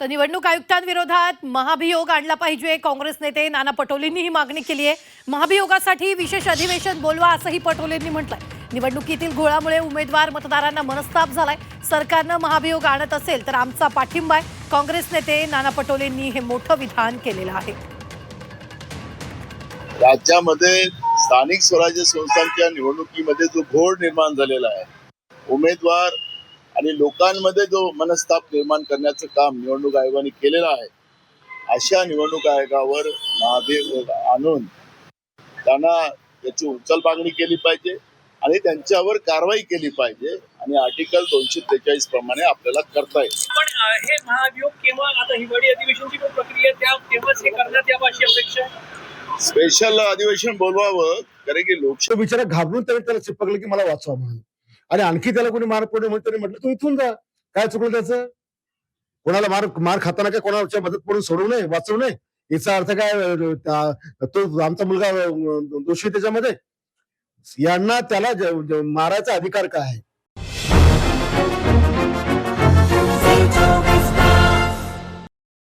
तर निवडणूक आयुक्तांविरोधात महाभियोग आणला पाहिजे. काँग्रेस नेते नाना पटोलेंनी ही मागणी केली आहे. महाभियोगासाठी विशेष अधिवेशन बोलवा असंही पटोलेंनी म्हटलंय. निवडणुकीतील घोळामुळे उमेदवार मतदारांना मनस्ताप झालाय. सरकारनं महाभियोग आणत असेल तर आमचा पाठिंबा आहे. काँग्रेस नेते नाना पटोलेंनी हे मोठं विधान केलेलं आहे. राज्यामध्ये स्थानिक स्वराज्य संस्थांच्या निवडणुकीमध्ये जो घोळ निर्माण झालेला आहे, उमेदवार आणि लोकांमध्ये जो मनस्ताप निर्माण करण्याचं काम निवडणूक आयोगाने केलेलं आहे, अशा निवडणूक आयोगावर महाभियोग आणून त्यांना त्याची उचलबांगणी केली पाहिजे आणि त्यांच्यावर कारवाई केली पाहिजे आणि आर्टिकल 243 प्रमाणे आपल्याला करता येईल. पण हे महाभियोग केव्हा, आता हिवाळी अधिवेशनची पण प्रक्रिया त्या तेव्हाच हे करण्यात यावं अशी अपेक्षा आहे. स्पेशल अधिवेशन बोलवावं, कारण की तो बिचारा घाबरून त्याला चिपकलं की मला वाचवा म्हणून, आणि आणखी त्याला कोणी मार पडे म्हणून म्हटलं तू इथून जा. काय चुकलं त्याचं? कोणाला मार खाताना काय कोणाच्या मदत पडून सोडवू नये, वाचवू नये, याचा अर्थ काय? तो आमचा मुलगा दोषी त्याच्यामध्ये? यांना त्याला मारायचा अधिकार काय आहे?